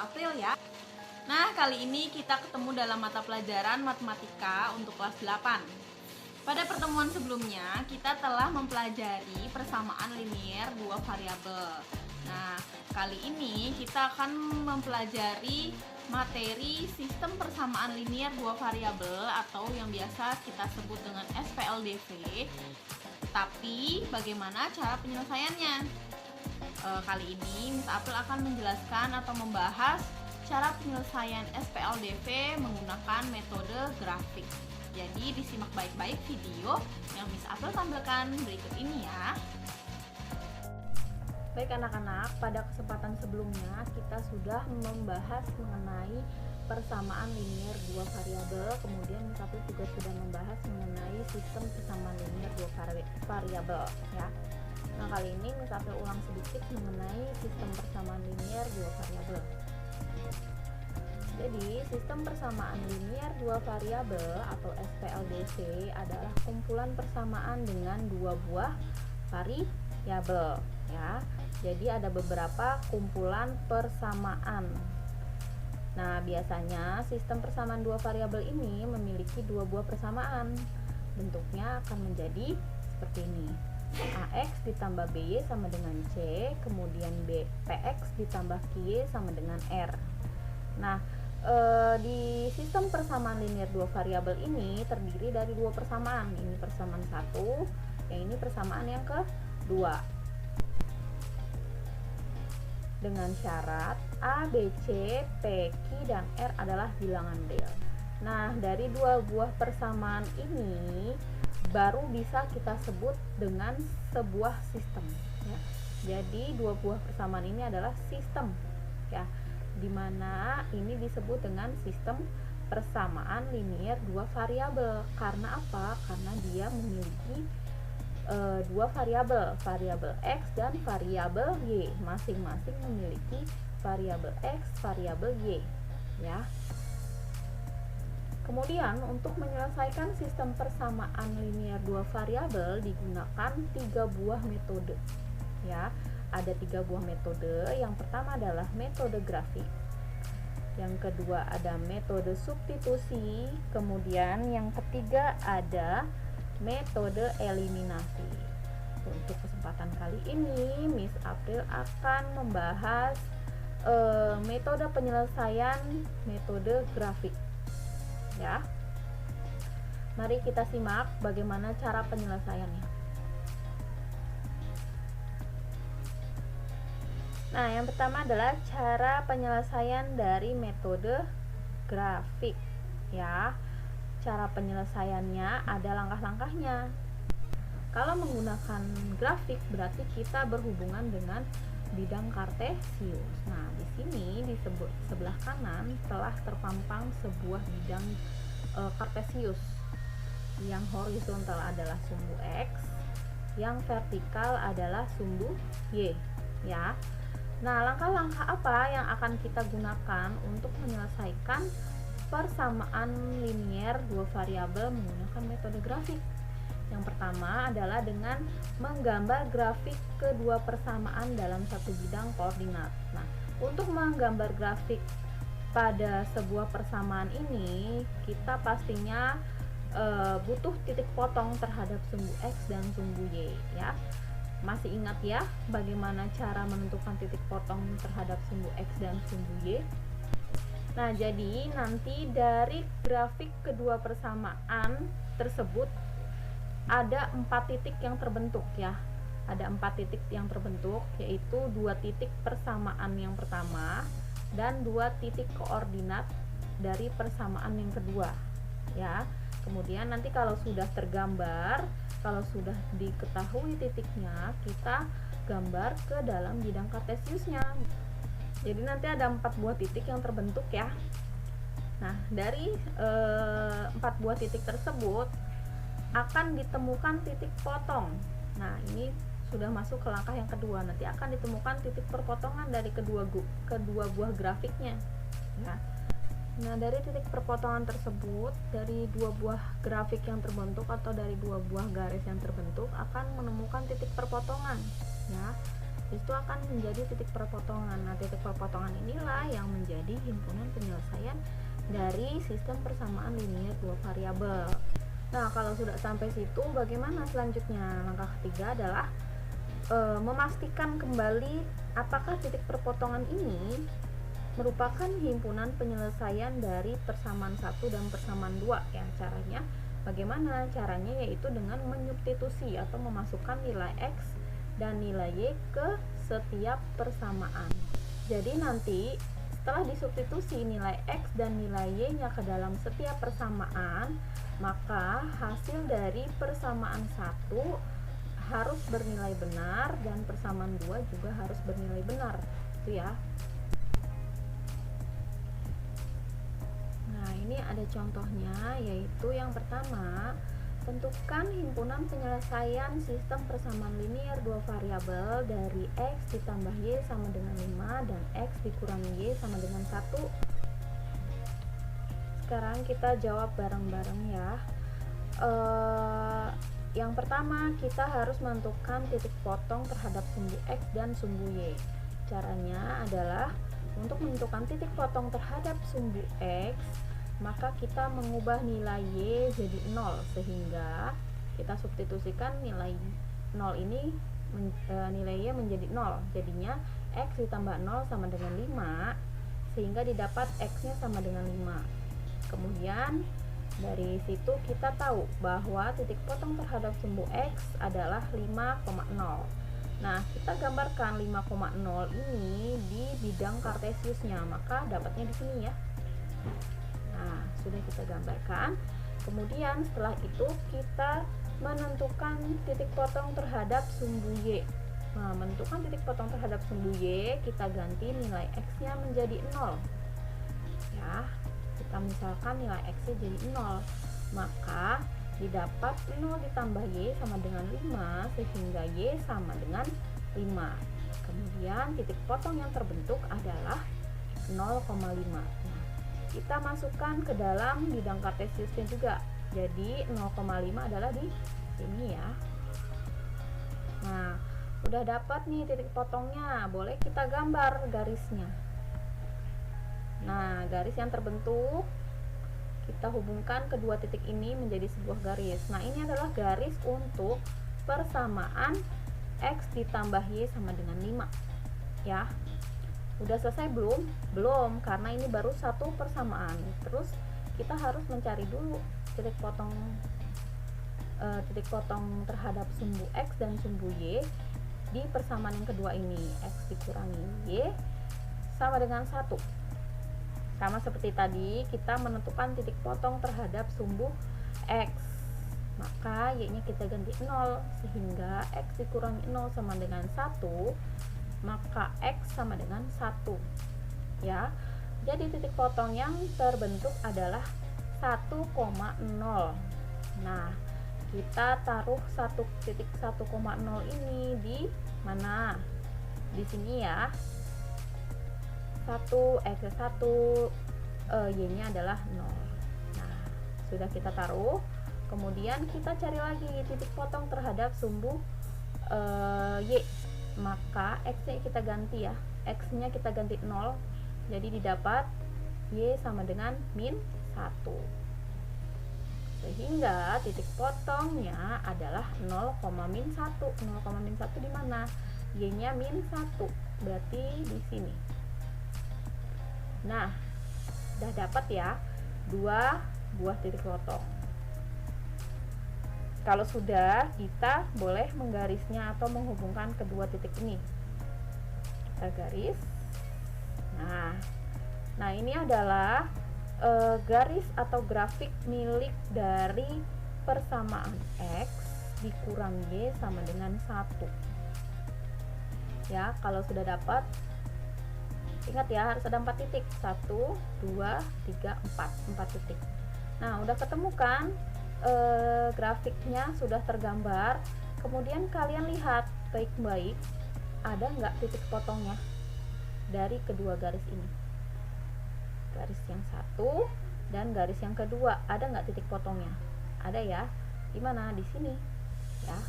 April ya. Nah, kali ini kita ketemu dalam mata pelajaran matematika untuk kelas 8. Pada pertemuan sebelumnya, kita telah mempelajari persamaan linier dua variabel. Nah, kali ini kita akan mempelajari materi sistem persamaan linier dua variabel atau yang biasa kita sebut dengan SPLDV. Tapi bagaimana cara penyelesaiannya? Kali ini Miss April akan menjelaskan atau membahas cara penyelesaian SPLDV menggunakan metode grafik. Jadi disimak baik-baik video yang Miss April tampilkan berikut ini ya. Baik anak-anak, pada kesempatan sebelumnya kita sudah membahas mengenai persamaan linier dua variabel. Kemudian Miss April juga sudah membahas mengenai sistem persamaan linier dua variabel ya. Nah, kali ini Miss April ulang sedikit mengenai sistem persamaan linier dua variabel. Jadi, sistem persamaan linier dua variabel atau SPLDV adalah kumpulan persamaan dengan dua buah variabel ya. Jadi ada beberapa kumpulan persamaan. Nah, biasanya sistem persamaan dua variabel ini memiliki dua buah persamaan. Bentuknya akan menjadi seperti ini. AX ditambah BY sama dengan C, kemudian PX ditambah QY sama dengan R. Nah, di sistem persamaan linier dua variabel ini terdiri dari dua persamaan. Ini persamaan satu, yang ini persamaan yang kedua. Dengan syarat A, B, C, P, Q, dan R adalah bilangan real. Nah, dari dua buah persamaan ini baru bisa kita sebut dengan sebuah sistem ya. Jadi dua buah persamaan ini adalah sistem ya, dimana ini disebut dengan sistem persamaan linier dua variabel. Karena apa? Karena dia memiliki dua variabel, variabel X dan variabel Y, masing-masing memiliki variabel X, variabel Y ya. Kemudian untuk menyelesaikan sistem persamaan linier dua variabel digunakan tiga buah metode ya. Ada tiga buah metode. Yang pertama adalah metode grafik, yang kedua ada metode substitusi, kemudian yang ketiga ada metode eliminasi. Untuk kesempatan kali ini Miss April akan membahas metode penyelesaian metode grafik ya. Mari kita simak bagaimana cara penyelesaiannya. Nah, yang pertama adalah cara penyelesaian dari metode grafik ya. Cara penyelesaiannya ada langkah-langkahnya. Kalau menggunakan grafik berarti kita berhubungan dengan bidang kartesius. Nah, di sini di sebelah kanan telah terpampang sebuah bidang kartesius. Yang horizontal adalah sumbu X, yang vertikal adalah sumbu Y ya. Nah, langkah-langkah apa yang akan kita gunakan untuk menyelesaikan persamaan linier dua variabel menggunakan metode grafik? Yang pertama adalah dengan menggambar grafik kedua persamaan dalam satu bidang koordinat. Nah, untuk menggambar grafik pada sebuah persamaan ini, kita pastinya butuh titik potong terhadap sumbu X dan sumbu Y ya. Masih ingat ya bagaimana cara menentukan titik potong terhadap sumbu X dan sumbu Y? Nah, jadi nanti dari grafik kedua persamaan tersebut ada 4 titik yang terbentuk ya. Ada 4 titik yang terbentuk, yaitu 2 titik persamaan yang pertama dan 2 titik koordinat dari persamaan yang kedua ya. Kemudian nanti kalau sudah tergambar, kalau sudah diketahui titiknya, kita gambar ke dalam bidang kartesiusnya. Jadi nanti ada 4 buah titik yang terbentuk ya. Nah, dari 4 buah titik tersebut akan ditemukan titik potong. Nah, ini sudah masuk ke langkah yang kedua. Nanti akan ditemukan titik perpotongan dari kedua buah grafiknya ya. Nah, dari titik perpotongan tersebut, dari dua buah grafik yang terbentuk atau dari dua buah garis yang terbentuk akan menemukan titik perpotongan ya. itu akan menjadi titik perpotongan. Nah, titik perpotongan inilah yang menjadi himpunan penyelesaian dari sistem persamaan linier dua variabel. Nah, kalau sudah sampai situ, bagaimana selanjutnya? Langkah ketiga adalah memastikan kembali apakah titik perpotongan ini merupakan himpunan penyelesaian dari persamaan 1 dan persamaan 2 ya. Caranya bagaimana? Caranya yaitu dengan menyubstitusi atau memasukkan nilai X dan nilai Y ke setiap persamaan. Jadi nanti setelah disubstitusi nilai X dan nilai Y nya ke dalam setiap persamaan, maka hasil dari persamaan 1 harus bernilai benar dan persamaan 2 juga harus bernilai benar. Itu ya. Nah, ini ada contohnya, yaitu yang pertama, tentukan himpunan penyelesaian sistem persamaan linier dua variabel dari X ditambah Y sama dengan 5 dan X dikurangi Y sama dengan 1. Sekarang kita jawab bareng-bareng ya. Yang pertama, kita harus menentukan titik potong terhadap sumbu X dan sumbu Y. Caranya adalah untuk menentukan titik potong terhadap sumbu X, maka kita mengubah nilai Y jadi 0, sehingga kita substitusikan nilai 0 ini nilai Y menjadi 0. Jadinya X ditambah 0 sama dengan 5, sehingga didapat X-nya sama dengan 5. Kemudian dari situ kita tahu bahwa titik potong terhadap sumbu X adalah 5,0. Nah, kita gambarkan 5,0 ini di bidang kartesiusnya, maka dapatnya di sini ya. Nah, sudah kita gambarkan. Kemudian setelah itu kita menentukan titik potong terhadap sumbu Y. Nah, menentukan titik potong terhadap sumbu Y, kita ganti nilai X-nya menjadi 0. Ya, kita misalkan nilai X-nya jadi 0, maka didapat 0 ditambah Y sama dengan 5, sehingga Y sama dengan 5. Kemudian titik potong yang terbentuk adalah 0,5. Nah, kita masukkan ke dalam bidang kartesiusnya juga. Jadi 0,5 adalah di sini ya. Nah, udah dapat nih titik potongnya, boleh kita gambar garisnya. Nah, garis yang terbentuk, kita hubungkan kedua titik ini menjadi sebuah garis. Nah, ini adalah garis untuk persamaan X ditambah Y sama dengan 5 ya. Udah selesai belum? Belum, karena ini baru satu persamaan. Terus kita harus mencari dulu titik potong terhadap sumbu X dan sumbu Y di persamaan yang kedua ini. X dikurangi Y sama dengan 1. Sama seperti tadi, kita menentukan titik potong terhadap sumbu X, maka Y-nya kita ganti 0, sehingga X dikurangi 0 sama dengan 1, maka X sama dengan 1 ya. Jadi titik potong yang terbentuk adalah 1,0. Nah, kita taruh 1,0 ini di mana? Di sini ya. 1, X1, Y-nya adalah 0. Nah, sudah kita taruh. Kemudian kita cari lagi titik potong terhadap sumbu Y. Maka X-nya kita ganti ya. X-nya kita ganti 0. Jadi didapat Y sama dengan min 1. Sehingga titik potongnya adalah 0,-1. 0,-1 di mana? Y-nya min 1. Berarti di sini. Nah, udah dapat ya 2 buah titik potong. Kalau sudah, kita boleh menggarisnya atau menghubungkan kedua titik ini. Kita garis. Nah, ini adalah garis atau grafik milik dari persamaan X dikurang Y sama dengan 1. Ya, kalau sudah dapat, ingat ya, harus ada 4 titik. 1, 2, 3, 4 titik. Nah, udah ketemu kan grafiknya, sudah tergambar. Kemudian kalian lihat baik-baik, ada nggak titik potongnya dari kedua garis ini. Garis yang satu dan garis yang kedua, ada nggak titik potongnya? Ada ya. Di mana? Di sini ya.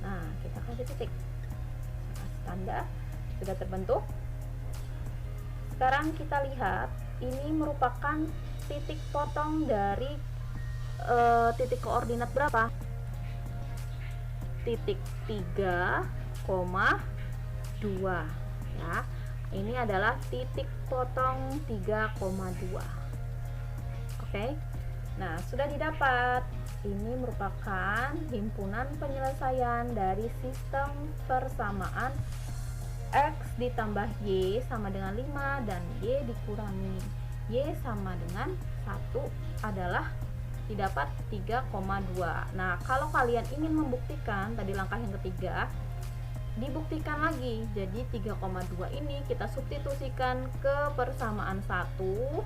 Nah, kita kasih titik. Kasih tanda sudah terbentuk. Sekarang kita lihat, ini merupakan titik potong dari titik koordinat berapa? Titik 3,2 ya. Ini adalah titik potong 3,2. Oke. Nah, sudah didapat. Ini merupakan himpunan penyelesaian dari sistem persamaan X ditambah Y sama dengan 5 dan Y dikurangi Y sama dengan 1 adalah didapat 3,2. Nah, kalau kalian ingin membuktikan tadi langkah yang ketiga, dibuktikan lagi. Jadi 3,2 ini kita substitusikan ke persamaan 1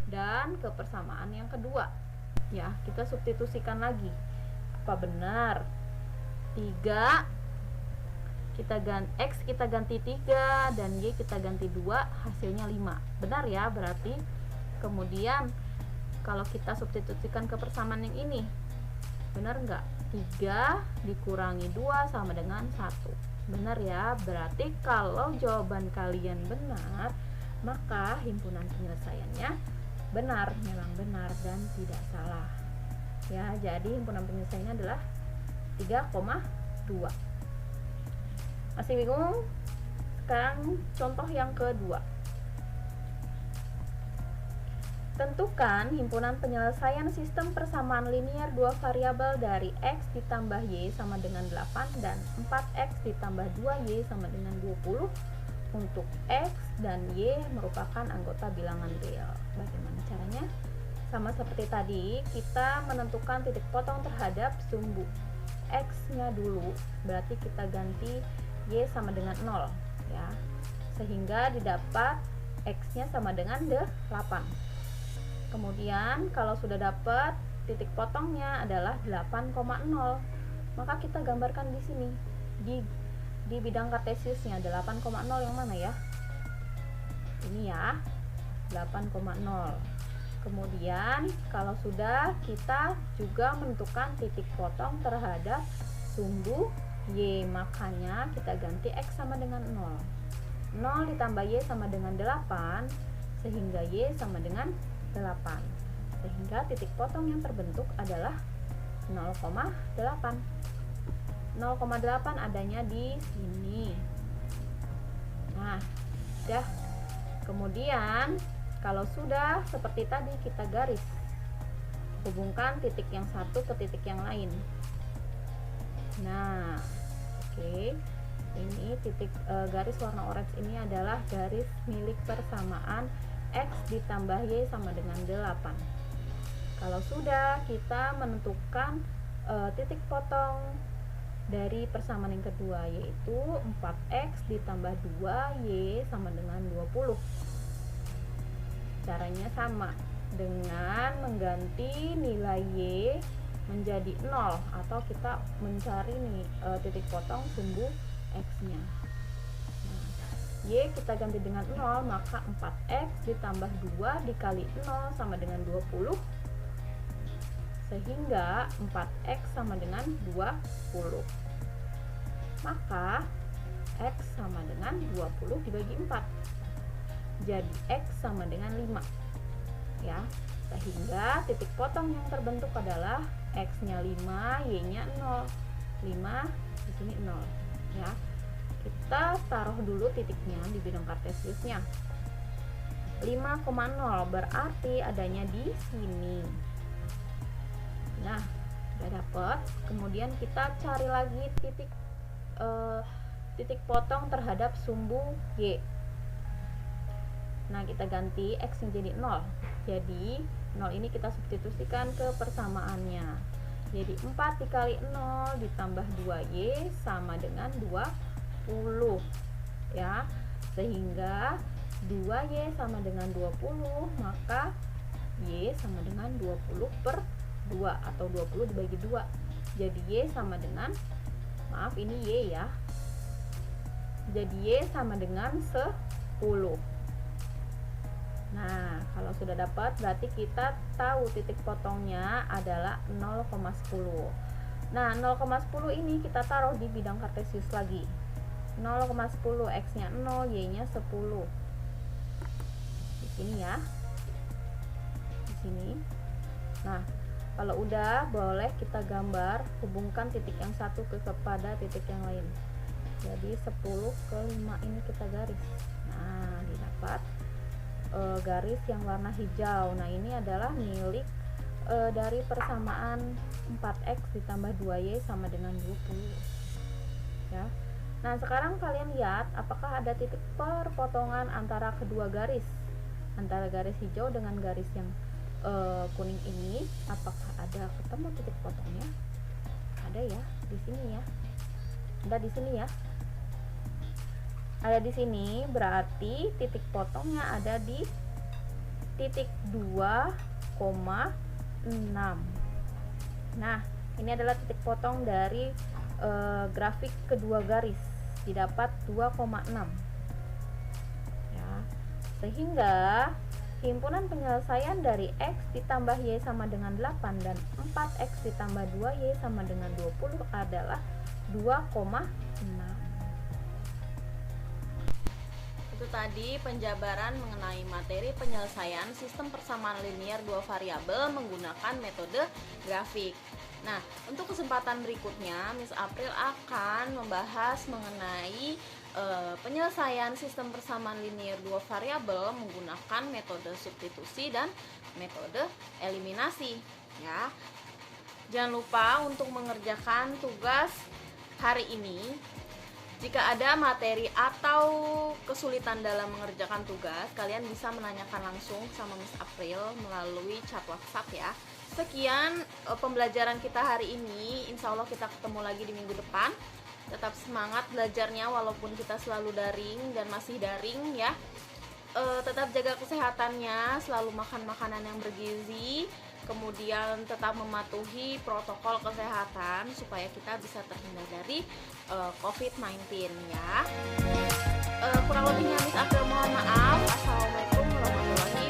dan ke persamaan yang kedua. Ya, kita substitusikan lagi. Apa benar? 3 X kita ganti 3 dan Y kita ganti 2, hasilnya 5. Benar ya, berarti. Kemudian kalau kita substitusikan ke persamaan yang ini, benar nggak? 3 dikurangi 2 sama dengan 1. Benar ya, berarti kalau jawaban kalian benar, maka himpunan penyelesaiannya benar, memang benar dan tidak salah. Ya, jadi himpunan penyelesaiannya adalah 3,2. Masih bingung? Sekarang contoh yang kedua. Tentukan himpunan penyelesaian sistem persamaan linear dua variabel dari X ditambah Y sama dengan 8 dan 4X ditambah 2Y sama dengan 20 untuk X dan Y merupakan anggota bilangan real. Bagaimana caranya? Sama seperti tadi, kita menentukan titik potong terhadap sumbu X-nya dulu, berarti kita ganti Y sama dengan 0 ya, sehingga didapat X-nya sama dengan 8. Kemudian kalau sudah dapat titik potongnya adalah 8,0, maka kita gambarkan di sini di bidang kartesiusnya 8,0 yang mana ya? Ini ya, 8,0. Kemudian kalau sudah, kita juga menentukan titik potong terhadap sumbu Y, makanya kita ganti X sama dengan 0. 0 ditambah Y sama dengan 8, sehingga Y sama dengan 8. Sehingga titik potong yang terbentuk adalah 0,8. 0,8 adanya di sini. Nah, sudah. Kemudian kalau sudah seperti tadi, kita garis hubungkan titik yang satu ke titik yang lain. Nah, oke. Ini titik garis warna orange ini adalah garis milik persamaan X ditambah Y sama dengan 8. Kalau sudah, kita menentukan titik potong dari persamaan yang kedua, yaitu 4X ditambah 2Y sama dengan 20. Caranya sama, dengan mengganti nilai Y menjadi 0, atau kita mencari nih titik potong sumbu X-nya. Nah, Y kita ganti dengan 0, maka 4X ditambah 2 dikali 0 sama dengan 20, sehingga 4X sama dengan 20. Maka X sama dengan 20 dibagi 4, jadi X sama dengan 5 ya, sehingga titik potong yang terbentuk adalah X-nya 5, Y-nya 0. 5 di sini 0 ya. Kita taruh dulu titiknya di bidang kartesiusnya. 5,0 berarti adanya di sini. Nah, sudah dapat. Kemudian kita cari lagi titik potong terhadap sumbu Y. Nah, kita ganti X nya jadi 0. Jadi 0 ini kita substitusikan ke persamaannya. Jadi 4 dikali 0 ditambah 2Y sama dengan 20 ya. Sehingga 2Y sama dengan 20, maka Y sama dengan 20 per 2 atau 20 dibagi 2. Jadi Y sama dengan, maaf ini Y ya, jadi Y sama dengan 10. Nah, kalau sudah dapat, berarti kita tahu titik potongnya adalah 0,10. Nah, 0,10 ini kita taruh di bidang kartesius lagi. 0,10, X-nya 0, Y-nya 10. Di sini ya. Di sini. Nah, kalau udah boleh kita gambar, hubungkan titik yang satu kepada titik yang lain. Jadi 10 ke 5 ini kita garis. Nah, didapat garis yang warna hijau. Nah, ini adalah milik dari persamaan 4x ditambah 2y sama dengan 20 ya. Nah, sekarang kalian lihat apakah ada titik perpotongan antara kedua garis, antara garis hijau dengan garis yang kuning ini. Apakah ada ketemu titik potongnya? Ada ya, di sini ya. Ada di sini ya. Ada di sini, berarti titik potongnya ada di titik 2,6. Nah, ini adalah titik potong dari grafik kedua garis, didapat 2,6 ya. Sehingga himpunan penyelesaian dari X ditambah Y sama dengan 8 dan 4X ditambah 2Y sama dengan 20 adalah 2,6. Itu tadi penjabaran mengenai materi penyelesaian sistem persamaan linear dua variabel menggunakan metode grafik. Nah, untuk kesempatan berikutnya, Miss April akan membahas mengenai penyelesaian sistem persamaan linear dua variabel menggunakan metode substitusi dan metode eliminasi ya. Jangan lupa untuk mengerjakan tugas hari ini. Jika ada materi atau kesulitan dalam mengerjakan tugas, kalian bisa menanyakan langsung sama Miss April melalui chat WhatsApp ya. Sekian pembelajaran kita hari ini. Insya Allah kita ketemu lagi di minggu depan. Tetap semangat belajarnya walaupun kita selalu daring dan masih daring ya. Tetap jaga kesehatannya, selalu makan makanan yang bergizi, kemudian tetap mematuhi protokol kesehatan supaya kita bisa terhindar dari COVID-19 ya. Kurang lebihnya Miss April mohon maaf. Assalamualaikum warahmatullahi